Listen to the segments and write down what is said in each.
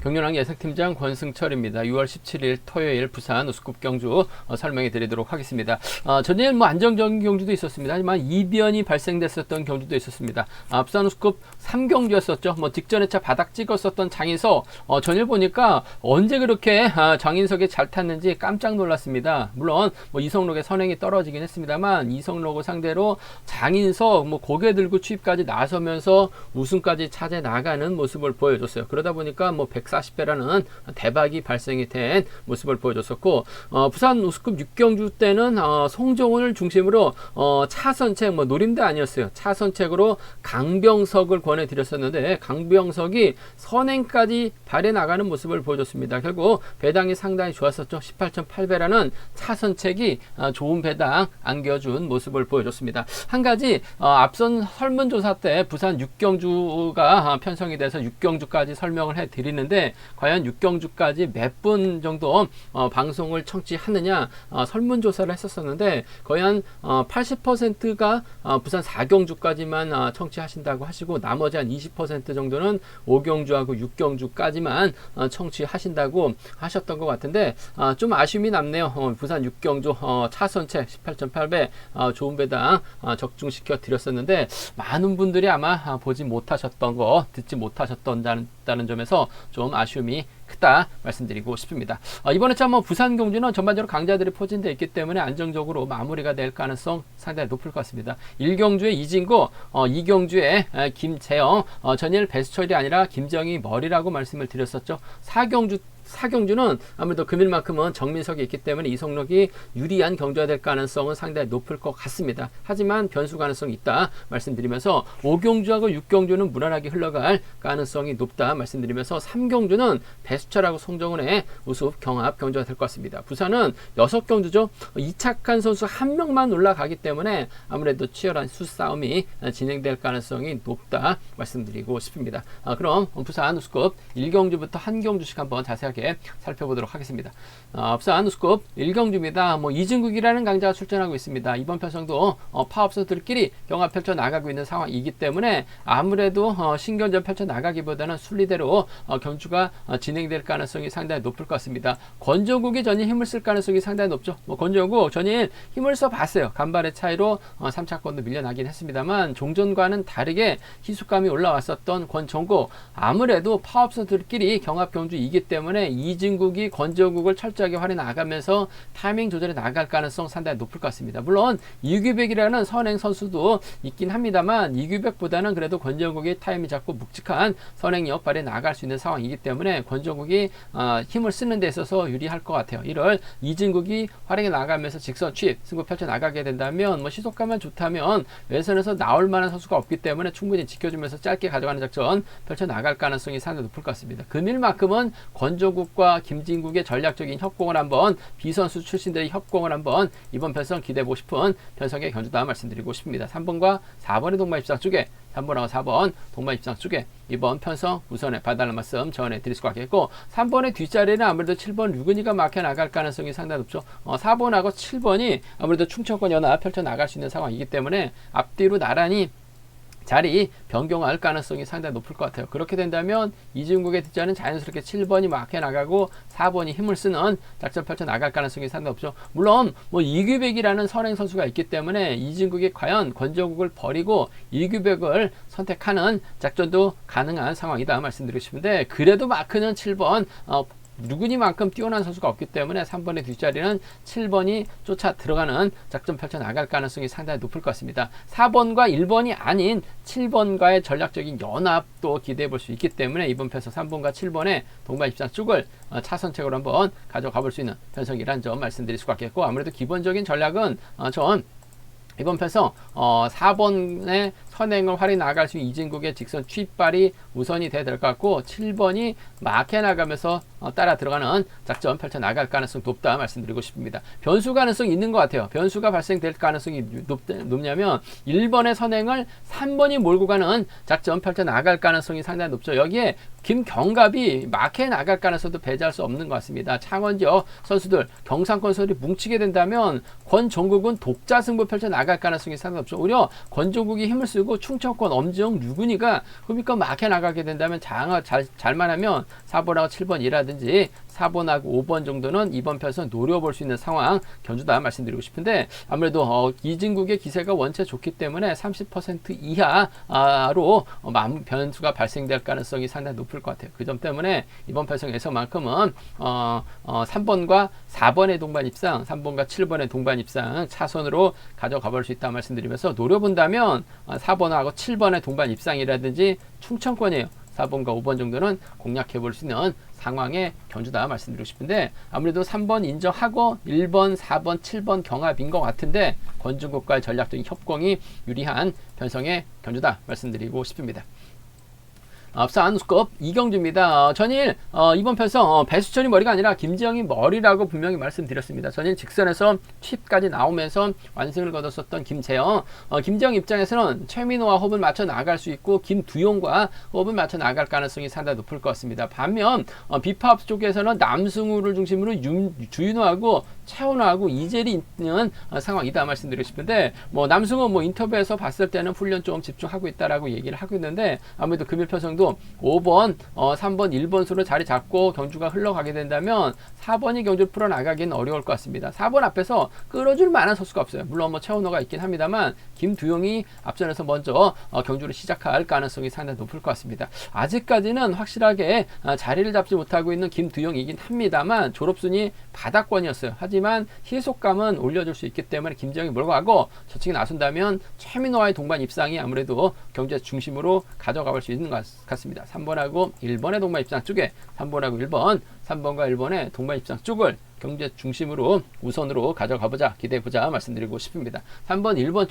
경륜왕 예상팀장 권승철입니다. 6월 17일 토요일 부산 우스컵 경주 설명해 드리도록 하겠습니다. 전일 안정적인 경주도 있었습니다. 하지만 이변이 발생됐었던 경주도 있었습니다. 부산 우스컵 3경주였었죠. 직전에 차 바닥 찍었었던 장인석 전일 보니까 언제 그렇게 장인석이 잘 탔는지 깜짝 놀랐습니다. 물론 이성록의 선행이 떨어지긴 했습니다만 이성록을 상대로 장인석 고개 들고 추입까지 나서면서 우승까지 차지해 나가는 모습을 보여줬어요. 그러다 보니까 140배라는 대박이 발생이 된 모습을 보여줬었고, 부산 우스컵 6경주 때는 송정훈을 중심으로 차선책 노림대 아니었어요. 차선책으로 강병석을 권해드렸었는데 강병석이 선행까지 발해 나가는 모습을 보여줬습니다. 결국 배당이 상당히 좋았었죠. 18.8배라는 차선책이 좋은 배당 안겨준 모습을 보여줬습니다. 한 가지 앞선 설문조사 때 부산 6경주가 편성이 돼서 6경주까지 설명을 해드리는데 과연 6경주까지 몇 분 정도 방송을 청취하느냐 설문조사를 했었었는데 거의 한 80%가 부산 4경주까지만 청취하신다고 하시고 나머지 한 20% 정도는 5경주하고 6경주까지만 청취하신다고 하셨던 것 같은데 좀 아쉬움이 남네요. 부산 6경주 차선책 18.8배 좋은 배당 적중시켜 드렸었는데 많은 분들이 아마 보지 못하셨던 거 듣지 못하셨다는 점에서 좀 아쉬움이 크다 말씀드리고 싶습니다. 이번에 참 부산 경주는 전반적으로 강자들이 포진되어 있기 때문에 안정적으로 마무리가 될 가능성 상당히 높을 것 같습니다. 1경주에 이진구, 2경주에 김재영, 전일 배수철이 아니라 김정희 머리라고 말씀을 드렸었죠. 4경주는 아무래도 금일만큼은 정민석이 있기 때문에 이성록이 유리한 경주가 될 가능성은 상당히 높을 것 같습니다. 하지만 변수 가능성이 있다 말씀드리면서 5경주하고 6경주는 무난하게 흘러갈 가능성이 높다 말씀드리면서 3경주는 배수철하고 송정훈의 우습 경합 경주가 될 것 같습니다. 부산은 6경주죠. 이착한 선수 한 명만 올라가기 때문에 아무래도 치열한 수싸움이 진행될 가능성이 높다 말씀드리고 싶습니다. 그럼 부산 우스컵 1경주부터 한 경주씩 한번 자세하게 살펴보도록 하겠습니다. 부산 우스컵 1경주입니다. 이진국이라는 강자가 출전하고 있습니다. 이번 편성도 파업선수들끼리 경합 펼쳐 나가고 있는 상황이기 때문에 아무래도 신경전 펼쳐 나가기보다는 순리대로 경주가 진행될 가능성이 상당히 높을 것 같습니다. 권정국이 전일 힘을 쓸 가능성이 상당히 높죠. 권정국 전일 힘을 써봤어요. 간발의 차이로 3차권도 밀려나긴 했습니다만 종전과는 다르게 희숙감이 올라왔었던 권정국 아무래도 파업선수들끼리 경합 경주이기 때문에 이진국이 권정국을 철저하게 활용해 나가면서 타이밍 조절해 나갈 가능성 상당히 높을 것 같습니다. 물론 이규백이라는 선행 선수도 있긴 합니다만 이규백보다는 그래도 권정국이 타이밍 잡고 묵직한 선행력 발휘해 나갈 수 있는 상황이기 때문에 권정국이 힘을 쓰는 데 있어서 유리할 것 같아요. 이럴 이진국이 활용해 나가면서 직선 취입 승부 펼쳐 나가게 된다면 시속감만 좋다면 외선에서 나올 만한 선수가 없기 때문에 충분히 지켜주면서 짧게 가져가는 작전 펼쳐 나갈 가능성이 상당히 높을 것 같습니다. 금일만큼은 권정국과 김진국의 전략적인 협공을 한번 비선수 출신들의 협공을 한번 이번 편성 기대해보고 싶은 편성의 견주다 말씀드리고 싶습니다. 3번과 4번의 동반 입상 쪽에 3번하고 4번 동반 입상 쪽에 이번 편성 우선에 봐달라는 말씀 전해드릴 수가 있겠고 3번의 뒷자리는 아무래도 7번 류근이가 막혀 나갈 가능성이 상당히 높죠. 4번하고 7번이 아무래도 충청권 연합 펼쳐 나갈 수 있는 상황이기 때문에 앞뒤로 나란히 자리 변경할 가능성이 상당히 높을 것 같아요. 그렇게 된다면 이진국의 뒷자리는 자연스럽게 7번이 막혀 나가고 4번이 힘을 쓰는 작전 펼쳐 나갈 가능성이 상당히 높죠. 물론 이규백이라는 선행 선수가 있기 때문에 이진국이 과연 권정국을 버리고 이규백을 선택하는 작전도 가능한 상황이다 말씀드리고 싶은데 그래도 마크는 7번 누구니만큼 뛰어난 선수가 없기 때문에 3번의 뒷자리는 7번이 쫓아 들어가는 작전 펼쳐 나갈 가능성이 상당히 높을 것 같습니다. 4번과 1번이 아닌 7번과의 전략적인 연합도 기대해 볼 수 있기 때문에 이번 편성 3번과 7번의 동반 입상 쪽을 차선책으로 한번 가져가 볼 수 있는 편성이라는 점 말씀드릴 수가 있겠고 아무래도 기본적인 전략은 전 이번 편성 4번의 선행을 활용해 나갈 수 있는 이진국의 직선 취입발이 우선이 돼야 될 것 같고 7번이 막해 나가면서 따라 들어가는 작전 펼쳐나갈 가능성이 높다 말씀드리고 싶습니다. 변수 가능성이 있는 것 같아요. 변수가 발생될 가능성이 높냐면 1번의 선행을 3번이 몰고 가는 작전 펼쳐나갈 가능성이 상당히 높죠. 여기에 김경갑이 막해 나갈 가능성도 배제할 수 없는 것 같습니다. 창원 지역 선수들, 경상권 선수들이 뭉치게 된다면 권종국은 독자 승부 펼쳐 나갈 가능성이 상당히 높죠. 오히려 권종국이 힘을 쓰고 충청권, 엄지영, 류근이가 흡입권 막해 나가게 된다면 잘만 하면 4번하고 7번이라든지 4번하고 5번 정도는 이번 편에서 노려볼 수 있는 상황 견주다 말씀드리고 싶은데, 아무래도 이진국의 기세가 원체 좋기 때문에 30% 이하로 변수가 발생될 가능성이 상당히 높을 것 같아요. 그 점 때문에 이번 편성에서만큼은 3번과 4번의 동반 입상, 3번과 7번의 동반 입상 차선으로 가져가 볼 수 있다 말씀드리면서, 노려본다면 4번하고 7번의 동반 입상이라든지 충청권이에요. 4번과 5번 정도는 공략해 볼 수 있는 상황의 견주다 말씀드리고 싶은데, 아무래도 3번 인정하고 1번, 4번, 7번 경합인 것 같은데 권중국과의 전략적인 협공이 유리한 편성의 견주다 말씀드리고 싶습니다. 앞선 수급 이경주입니다. 전일 이번 편성 배수철이 머리가 아니라 김지영이 머리라고 분명히 말씀드렸습니다. 전일 직선에서 칩까지 나오면서 완승을 거뒀었던 김재영, 김재영 입장에서는 최민호와 호흡을 맞춰 나갈 수 있고 김두용과 호흡을 맞춰 나갈 가능성이 상당히 높을 것 같습니다. 반면 비파업 쪽에서는 남승우를 중심으로 주윤호하고 최원호하고 이재리 있는 상황이다 말씀드리고 싶은데, 남승우 인터뷰에서 봤을 때는 훈련 좀 집중하고 있다라고 얘기를 하고 있는데, 아무래도 금일 편성도 5번, 3번, 1번 수로 자리 잡고 경주가 흘러가게 된다면 4번이 경주를 풀어나가기는 어려울 것 같습니다. 4번 앞에서 끌어줄 만한 선수가 없어요. 물론 최원호가 있긴 합니다만 김두용이 앞선에서 먼저 경주를 시작할 가능성이 상당히 높을 것 같습니다. 아직까지는 확실하게 자리를 잡지 못하고 있는 김두용이긴 합니다만 졸업순위 바닥권이었어요. 하지만 희속감은 올려줄 수 있기 때문에 김지영이 몰고 가고 저측에 나선다면 최민호와의 동반 입상이 아무래도 경주의 중심으로 가져가 볼 수 있는 것 같습니다. 3번하고 1번의 동반 입상 쪽에 3번하고 1번, 3번과 1번의 동반 입상 쪽을 경제 중심으로 우선으로 가져가보자, 기대해보자 말씀드리고 싶습니다. 3번 1번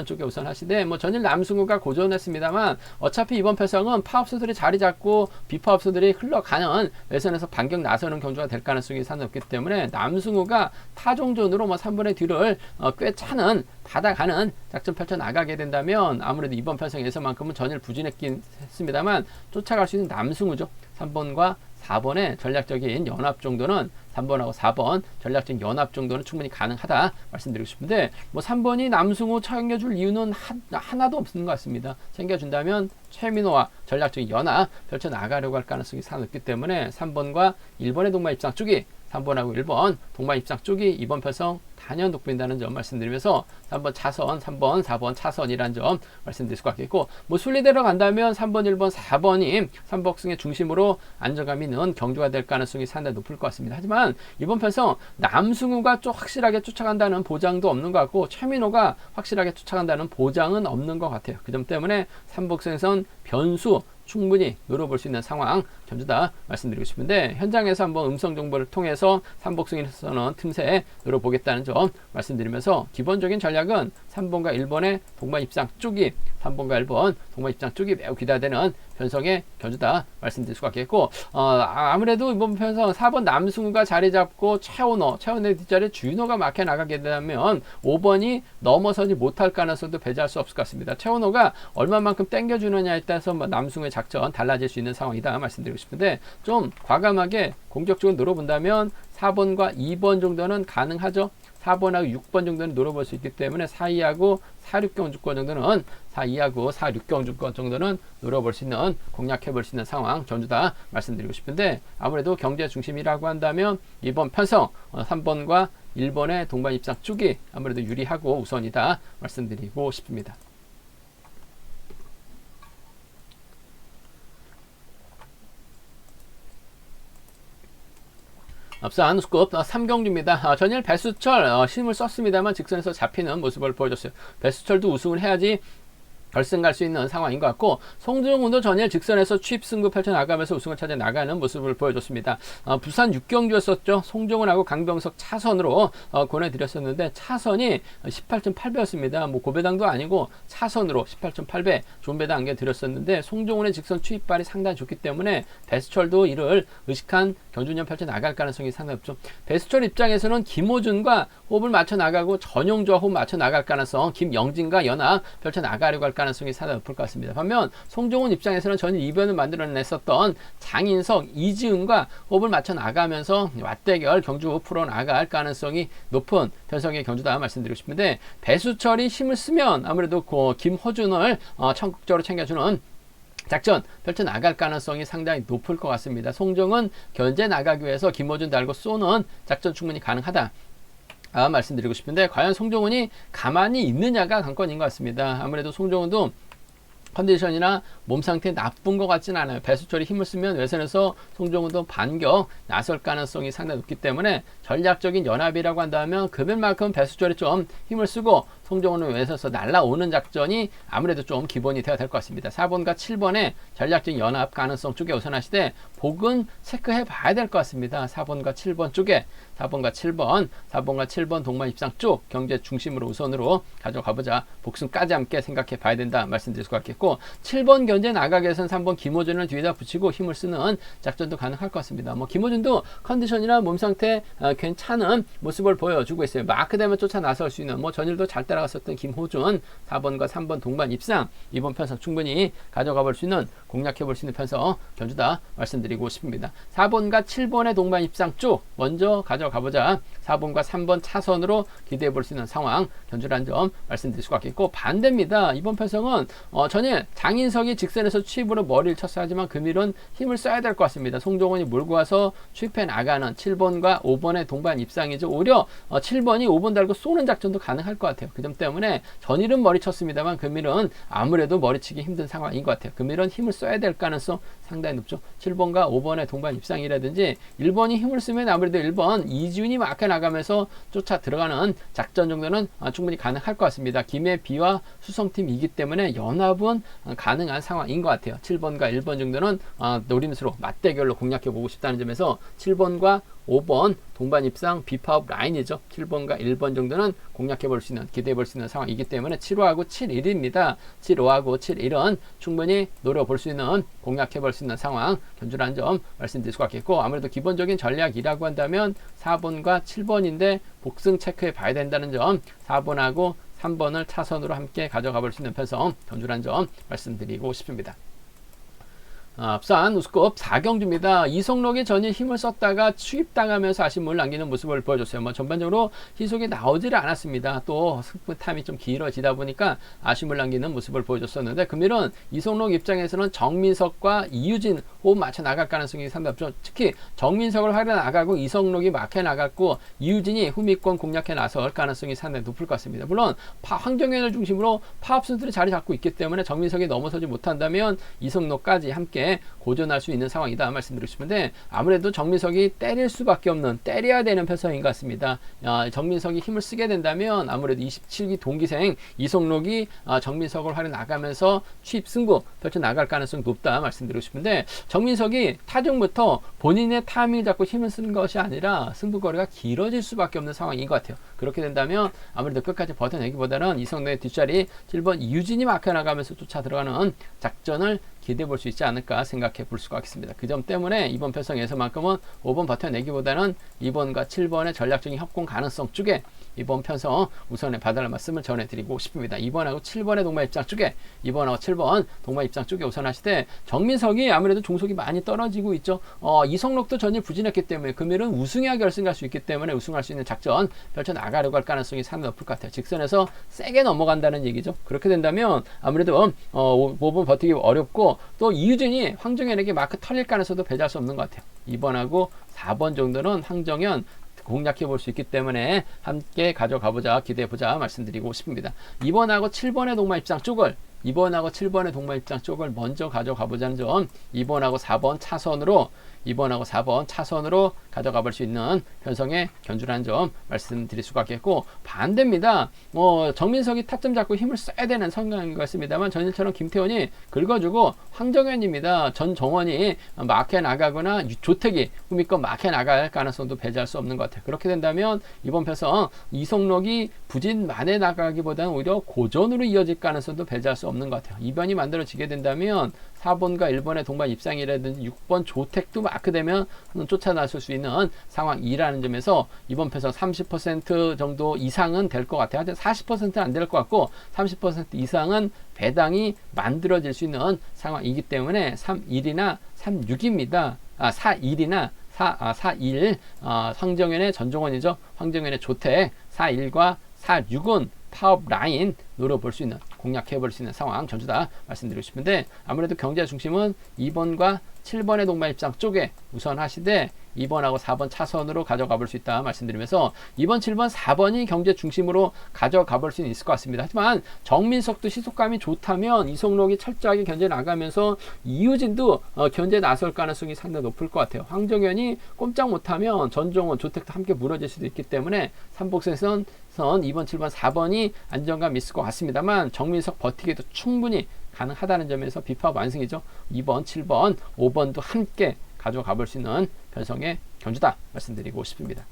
쪽에 우선 하시되, 전일 남승우가 고전했습니다만 어차피 이번 편성은 파업수들이 자리 잡고 비파업수들이 흘러가는 외선에서 반격 나서는 경주가 될 가능성이 상당히 높기 때문에 남승우가 타종전으로 3번의 뒤를 꽤 차는 받아가는 작전 펼쳐 나가게 된다면 아무래도 이번 편성에서만큼은 전일 부진했긴 했습니다만 쫓아갈 수 있는 남승우죠. 3번과 4번의 전략적인 연합 정도는 3번하고 4번 전략적인 연합 정도는 충분히 가능하다 말씀드리고 싶은데, 3번이 남승우 챙겨줄 이유는 하나도 없는 것 같습니다. 챙겨준다면 최민호와 전략적인 연합 펼쳐 나가려고 할 가능성이 상당히 높기 때문에 3번과 1번의 동반 입상 쪽이 3번하고 1번 동반 입상 쪽이 이번 편성 단연 돋보인다는 점 말씀드리면서 3번 차선, 3번, 4번 차선이라는 점 말씀드릴 수가 있겠고, 순리대로 간다면 3번, 1번, 4번이 삼복승의 중심으로 안정감 있는 경주가 될 가능성이 상당히 높을 것 같습니다. 하지만 이번 편성 남승우가 확실하게 쫓아간다는 보장도 없는 것 같고 최민호가 확실하게 쫓아간다는 보장은 없는 것 같아요. 그 점 때문에 삼복승에선 변수 충분히 노려볼 수 있는 상황 견주다 말씀드리고 싶은데, 현장에서 한번 음성 정보를 통해서 삼복승에서는 틈새 노려보겠다는 점 말씀드리면서, 기본적인 전략은 3번과 1번의 동반 입상 쪽이 3번과 1번 동반 입상 쪽이 매우 기대되는 편성의 견주다 말씀드릴 수가 있겠고, 아무래도 이번 편성 4번 남승우가 자리 잡고 최원호의 뒷자리에 주윤호가 막혀 나가게 되면 5번이 넘어서지 못할 가능성도 배제할 수 없을 것 같습니다. 최원호가 얼마만큼 땡겨주느냐에 따라서 남승우의 작전 달라질 수 있는 상황이다 말씀드리고 싶은데, 좀 과감하게 공격적으로 노려본다면 4번과 2번 정도는 가능하죠. 4번하고 6번 정도는 노려볼 수 있기 때문에 4-2하고 4-6경주권 정도는 4-2하고 4-6경주권 정도는 노려볼 수 있는, 공략해볼 수 있는 상황 전주다 말씀드리고 싶은데, 아무래도 경제 중심이라고 한다면 이번 편성 3번과 1번의 동반 입상 쪽이 아무래도 유리하고 우선이다 말씀드리고 싶습니다. 앞서 안우스급 3경주입니다. 전일 배수철 힘을 썼습니다만 직선에서 잡히는 모습을 보여줬어요. 배수철도 우승을 해야지 결승 갈 수 있는 상황인 것 같고, 송정훈도 전일 직선에서 취입 승부 펼쳐나가면서 우승을 찾아 나가는 모습을 보여줬습니다. 부산 6경주였었죠. 송정훈하고 강병석 차선으로 보내드렸었는데 차선이 18.8배였습니다. 뭐 고배당도 아니고 차선으로 18.8배 좋은 배당 안겨드렸었는데, 송정훈의 직선 취입발이 상당히 좋기 때문에 배수철도 이를 의식한 경주년 펼쳐나갈 가능성이 상당히 높죠. 배수철 입장에서는 김호준과 호흡을 맞춰나가고 전용조와 호흡 맞춰나갈 가능성, 김영진과 연합 펼쳐나가려고 할 가능성이 상당히 높을 것 같습니다. 반면 송정훈 입장에서는 전일 이변을 만들어냈었던 장인석, 이지은과 호흡을 맞춰 나가면서 맞대결 경주 풀어나갈 가능성이 높은 편성의 경주다 말씀드리고 싶은데, 배수철이 힘을 쓰면 아무래도 김호준을 적극적으로 챙겨주는 작전 펼쳐나갈 가능성이 상당히 높을 것 같습니다. 송정은 견제 나가기 위해서 김호준 달고 쏘는 작전 충분히 가능하다 말씀드리고 싶은데, 과연 송정훈이 가만히 있느냐가 관건인 것 같습니다. 아무래도 송정훈도 컨디션이나 몸 상태 나쁜 것 같지는 않아요. 배수철이 힘을 쓰면 외선에서 송정훈도 반격 나설 가능성이 상당히 높기 때문에 전략적인 연합이라고 한다면 금일만큼 배수철이 좀 힘을 쓰고 송정훈은 외선에서 날라오는 작전이 아무래도 좀 기본이 되어야 될 것 같습니다. 4번과 7번의 전략적인 연합 가능성 쪽에 우선하시되 복은 체크해 봐야 될 것 같습니다. 4번과 7번 쪽에 4번과 7번 동반 입상 쪽 경제 중심으로 우선으로 가져가보자. 복승까지 함께 생각해 봐야 된다 말씀드릴 것 같겠고, 7번 견제 나가기 위해서는 3번 김호준을 뒤에다 붙이고 힘을 쓰는 작전도 가능할 것 같습니다. 뭐 김호준도 컨디션이나 몸 상태 괜찮은 모습을 보여주고 있어요. 마크되면 쫓아 나설 수 있는, 뭐 전일도 잘 따라갔었던 김호준 4번과 3번 동반 입상, 이번 편성 충분히 가져가 볼 수 있는, 공략해 볼 수 있는 편성 견주다 말씀드리고 싶습니다. 4번과 7번의 동반 입상 쪽 먼저 가져가보자. 4번과 3번 차선으로 기대해 볼 수 있는 상황 견주라는 점 말씀드릴 수가 있겠고, 반대입니다. 이번 편성은 전일 장인석이 직선에서 취입으로 머리를 쳤어야 하지만 금일은 힘을 써야 될 것 같습니다. 송정훈이 몰고 와서 취입해 나가는 7번과 5번의 동반 입상이죠. 오히려 7번이 5번 달고 쏘는 작전도 가능할 것 같아요. 그 점 때문에 전일은 머리 쳤습니다만 금일은 아무래도 머리치기 힘든 상황인 것 같아요. 금일은 힘을 써야 될 가능성 상당히 높죠. 7번과 5번의 동반 입상이라든지 1번이 힘을 쓰면 아무래도 1번 이지훈이 막혀 나가면서 쫓아 들어가는 작전 정도는 충분히 가능할 것 같습니다. 김해 B와 수성팀이기 때문에 연합은 가능한 상황인 것 같아요. 7번과 1번 정도는 노림수로 맞대결로 공략해 보고 싶다는 점에서 7번과 5번 동반 입상 비파업 라인이죠. 7번과 1번 정도는 공략해 볼 수 있는, 기대해 볼 수 있는 상황이기 때문에 7호하고 7일입니다. 7호하고 7일은 충분히 노려볼 수 있는, 공략해 볼 수 있는 상황 견주라는 점 말씀드릴 수가 있겠고, 아무래도 기본적인 전략이라고 한다면 4번과 7번인데 복승 체크해 봐야 된다는 점, 4번하고 3번을 차선으로 함께 가져가 볼 수 있는 편성 견주라는 점 말씀드리고 싶습니다. 부산 우스컵 4경주입니다. 이성록이 전일 힘을 썼다가 추입당하면서 아쉬움을 남기는 모습을 보여줬어요. 뭐 전반적으로 희속이 나오지를 않았습니다. 또 승부 타임이 좀 길어지다 보니까 아쉬움을 남기는 모습을 보여줬었는데, 금일은 이성록 입장에서는 정민석과 이유진 호흡 맞춰 나갈 가능성이 상당히 높죠. 특히 정민석을 활용 나가고 이성록이 막혀 나갔고 이유진이 후미권 공략해 나설 가능성이 상당히 높을 것 같습니다. 물론 황정현을 중심으로 파업 선수들이 자리 잡고 있기 때문에 정민석이 넘어서지 못한다면 이성록까지 함께 고전할 수 있는 상황이다 말씀드리고 싶은데, 아무래도 정민석이 때릴 수밖에 없는, 때려야 되는 편성인 것 같습니다. 정민석이 힘을 쓰게 된다면 아무래도 27기 동기생 이성록이 정민석을 활용 나가면서 취입 승부 펼쳐 나갈 가능성이 높다 말씀드리고 싶은데, 정민석이 타종부터 본인의 타이밍을 잡고 힘을 쓰는 것이 아니라 승부거리가 길어질 수밖에 없는 상황인 것 같아요. 그렇게 된다면 아무래도 끝까지 버텨내기보다는 이성록의 뒷자리 7번 이유진이 막혀 나가면서 쫓아 들어가는 작전을 기대해 볼 수 있지 않을까 생각해 볼 수가 있습니다. 그 점 때문에 이번 편성에서만큼은 5번 버텨내기보다는 2번과 7번의 전략적인 협공 가능성 쪽에 이번 편성 우선에 봐달라는 말씀을 전해드리고 싶습니다. 2번하고 7번의 동반 입장 쪽에, 2번하고 7번 동반 입장 쪽에 우선하시되, 정민석이 아무래도 종속이 많이 떨어지고 있죠. 이성록도 전일 부진했기 때문에 금일은 우승해야 결승할 수 있기 때문에 우승할 수 있는 작전 펼쳐 나가려고 할 가능성이 상당히 높을 것 같아요. 직선에서 세게 넘어간다는 얘기죠. 그렇게 된다면 아무래도 5번 버티기 어렵고, 또 이유진이 황정현에게 마크 털릴 가능성도 배제할 수 없는 것 같아요. 2번하고 4번 정도는 황정현 공략해 볼 수 있기 때문에 함께 가져가보자, 기대해보자 말씀드리고 싶습니다. 2번하고 7번의 동반 입상 쪽을 2번하고 7번의 동반 입장 쪽을 먼저 가져가 보자는 점, 2번하고 4번 차선으로 2번하고 4번 차선으로 가져가 볼 수 있는 편성의 견주라는 점 말씀드릴 수가 있겠고, 반대입니다. 정민석이 타점 잡고 힘을 써야 되는 성향인 것 같습니다만, 전일처럼 김태원이 긁어주고 황정현입니다. 전정원이 막혀 나가거나 조택이 후미권 막혀 나갈 가능성도 배제할 수 없는 것 같아요. 그렇게 된다면 이번 편성 이성록이 부진 만에 나가기보다는 오히려 고전으로 이어질 가능성도 배제할 수 없는 것 같아요. 이변이 만들어지게 된다면 4번과 1번의 동반 입상이라든지 6번 조택도 마크되면 쫓아나설 수 있는 상황이라는 점에서 이번 편성 30% 정도 이상은 될 것 같아요. 하여튼 40%는 안 될 것 같고 30% 이상은 배당이 만들어질 수 있는 상황이기 때문에 3-1이나 3-6입니다. 4-1이나 4-1 황정현의 전종원이죠. 황정현의 조택 4-1과 4-6은 파업 라인 노려볼 수 있는, 공략해볼 수 있는 상황 전주다 말씀드리고 싶은데, 아무래도 경제 중심은 2번과 7번의 동반 입장 쪽에 우선 하시되 2번하고 4번 차선으로 가져가 볼 수 있다 말씀드리면서 2번, 7번, 4번이 경제 중심으로 가져가 볼 수는 있을 것 같습니다. 하지만 정민석도 시속감이 좋다면 이성록이 철저하게 견제 나가면서 이유진도 견제 나설 가능성이 상당히 높을 것 같아요. 황정현이 꼼짝 못하면 전종원, 조택도 함께 무너질 수도 있기 때문에 삼복선에선 2번, 7번, 4번이 안정감 있을 것 같습니다만, 정민석 버티기도 충분히 가능하다는 점에서 비파업 완승이죠. 2번, 7번, 5번도 함께 가져가 볼 수 있는 편성의 견주다 말씀드리고 싶습니다.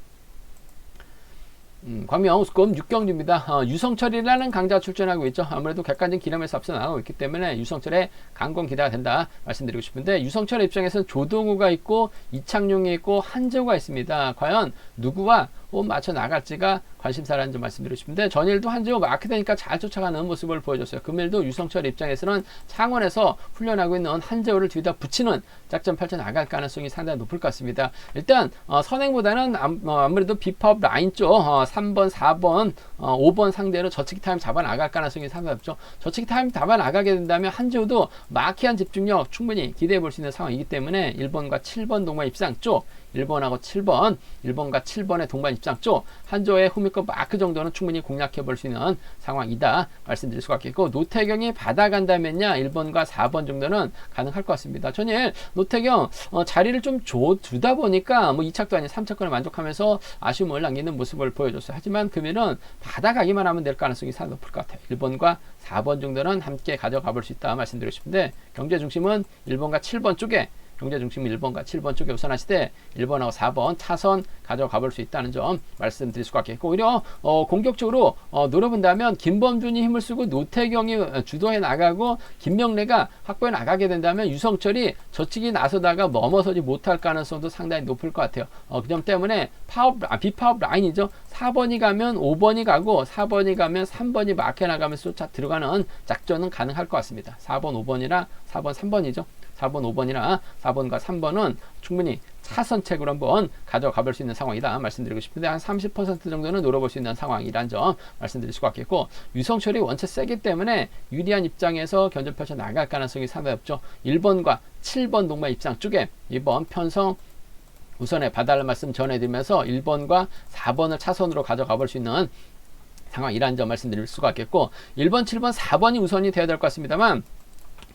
광명 우스컵 6경주입니다. 유성철이라는 강자가 출전하고 있죠. 아무래도 객관적인 기량에서 앞서 나가고 있기 때문에 유성철의 강권 기대가 된다 말씀드리고 싶은데, 유성철의 입장에서는 조동우가 있고 이창용이 있고 한재호가 있습니다. 과연 누구와 호흡 맞춰 나갈지가 관심사라는 점 말씀드리고 싶은데, 전일도 한재호 마크되니까 잘 쫓아가는 모습을 보여줬어요. 금일도 유성철 입장에서는 창원에서 훈련하고 있는 한재호를 뒤에다 붙이는 작전 펼쳐 나갈 가능성이 상당히 높을 것 같습니다. 일단 선행보다는 아무래도 비파업 라인 쪽 3번, 4번, 5번 상대로 저치기 타임 잡아 나갈 가능성이 상당히 높죠. 저치기 타임 잡아 나가게 된다면 한재호도 마키한 집중력 충분히 기대해 볼 수 있는 상황이기 때문에 1번과 7번 동반 입상 쪽, 1번하고 7번, 1번과 7번의 동반 입장 쪽 한조의 후미권 마크 정도는 충분히 공략해 볼 수 있는 상황이다 말씀드릴 수가 있겠고, 노태경이 받아간다면야 1번과 4번 정도는 가능할 것 같습니다. 전일 노태경 자리를 좀 주다 보니까 2착도 아닌 3착권을 만족하면서 아쉬움을 남기는 모습을 보여줬어요. 하지만 금일은 받아가기만 하면 될 가능성이 상당히 높을 것 같아요. 1번과 4번 정도는 함께 가져가 볼 수 있다 말씀드리고 싶은데, 경제 중심은 1번과 7번 쪽에, 경제 중심 1번과 7번 쪽에 우선하시되 1번하고 4번 차선 가져가 볼 수 있다는 점 말씀드릴 수가 있겠고, 오히려 공격적으로 노려본다면 김범준이 힘을 쓰고 노태경이 주도해 나가고 김명래가 확보해 나가게 된다면 유성철이 저치기 나서다가 넘어서지 못할 가능성도 상당히 높을 것 같아요. 그 점 때문에 비파업 라인이죠. 4번이 가면 5번이 가고 4번이 가면 3번이 막혀 나가면서 쫓아 들어가는 작전은 가능할 것 같습니다. 4번, 5번이나 4번, 3번이죠. 4번, 5번이나 4번과 3번은 충분히 차선책으로 한번 가져가 볼 수 있는 상황이다 말씀드리고 싶은데, 한 30% 정도는 노려볼 수 있는 상황이란 점 말씀드릴 수가 있겠고, 유성철이 원체 세기 때문에 유리한 입장에서 견제 펼쳐 나갈 가능성이 상당히 없죠. 1번과 7번 동반 입장 쪽에 이번 편성 우선에 봐달라는 말씀 전해드리면서 1번과 4번을 차선으로 가져가 볼 수 있는 상황이란 점 말씀드릴 수가 있겠고, 1번, 7번, 4번이 우선이 되어야 될 것 같습니다만,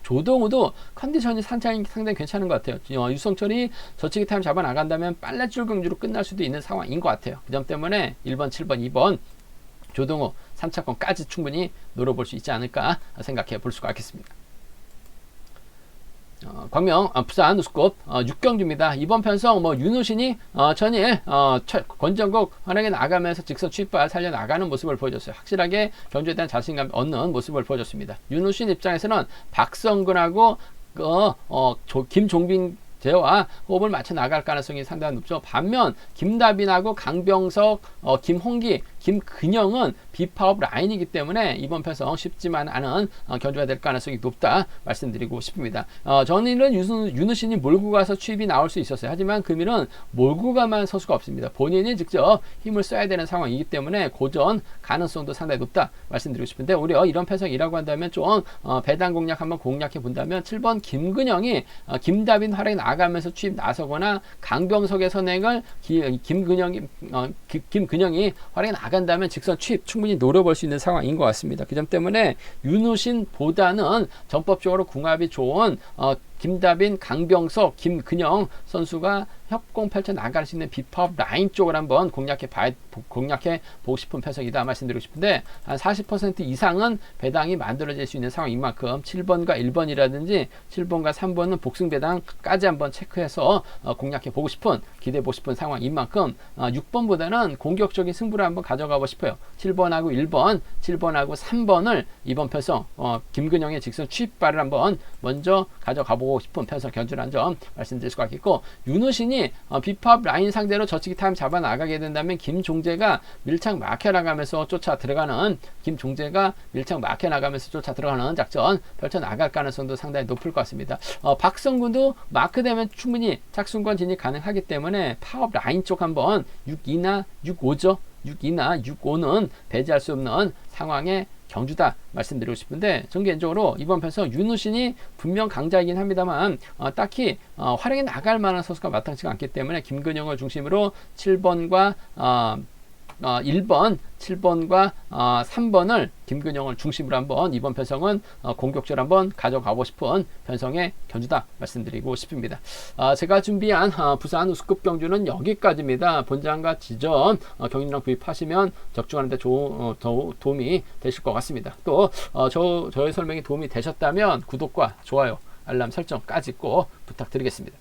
조동우도 컨디션이 상당히 괜찮은 것 같아요. 유성철이 저치기 타임 잡아 나간다면 빨래줄 경주로 끝날 수도 있는 상황인 것 같아요. 그 점 때문에 1번, 7번, 2번 조동우 3차권까지 충분히 노려볼 수 있지 않을까 생각해 볼 수가 있겠습니다. 광명 부산 우스컵 6경주입니다. 이번 편성 윤우신이 전일 권정국 환하게 나가면서 직선 취입발 살려 나가는 모습을 보여줬어요. 확실하게 경주에 대한 자신감 얻는 모습을 보여줬습니다. 윤우신 입장에서는 박성근하고 김종빈 제와 호흡을 맞춰 나갈 가능성이 상당히 높죠. 반면 김다빈하고 강병석, 김홍기, 김근영은 비파업 라인이기 때문에 이번 편성 쉽지만 않은 견주가 될 가능성이 높다 말씀드리고 싶습니다. 전일은 윤우신이 몰고 가서 취입이 나올 수 있었어요. 하지만 금일은 몰고 가만 선수가 없습니다. 본인이 직접 힘을 써야 되는 상황이기 때문에 고전 가능성도 상당히 높다 말씀드리고 싶은데, 오히려 이런 편성이라고 한다면 좀 배당 공략 한번 공략해 본다면 7번 김근영이 김다빈 활약이 나가면서 추입 나서거나 강병석의 선행을 김근영이 활약에 나간다면 직선 추입 충분히 노려볼 수 있는 상황인 것 같습니다. 그 점 때문에 윤우신보다는 전법적으로 궁합이 좋은 김다빈, 강병석, 김근영 선수가 협공 펼쳐 나갈 수 있는 비법 라인 쪽을 한번 공략해 보고 싶은 편성이다 말씀드리고 싶은데, 한 40% 이상은 배당이 만들어질 수 있는 상황인 만큼 7번과 1번이라든지 7번과 3번은 복승 배당까지 한번 체크해서 공략해 보고 싶은, 기대해 보고 싶은 상황인 만큼 6번보다는 공격적인 승부를 한번 가져가고 싶어요. 7번하고 1번, 7번하고 3번을 이번 편성 김근영의 직선 추입발을 한번 먼저 가져가보고 싶은 편성 견주라는 점 말씀드릴 수가 있겠고, 윤우신이 비팝 라인 상대로 저치기 타임 잡아 나가게 된다면 김종재가 밀착 막혀 나가면서 쫓아 들어가는 작전 펼쳐 나갈 가능성도 상당히 높을 것 같습니다. 박성군도 마크되면 충분히 착순권 진입 가능하기 때문에 파업 라인 쪽 한번 6-2나 6-5죠. 6-2나 6-5는 배제할 수 없는 상황에 경주다 말씀드리고 싶은데, 전 개인적으로 이번 편성 윤우신이 분명 강자이긴 합니다만 딱히 활용해 나갈 만한 선수가 마땅치가 않기 때문에 김근영을 중심으로 7번과 1번, 7번과 3번을 김근영을 중심으로 한번 이번 편성은 공격적으로 한번 가져가고 싶은 편성의 견주다 말씀드리고 싶습니다. 제가 준비한 부산 우스급 경주는 여기까지입니다. 본장과 지점 경기랑 구입하시면 적중하는 데 도움이 되실 것 같습니다. 또 저의 설명이 도움이 되셨다면 구독과 좋아요, 알람 설정까지 꼭 부탁드리겠습니다.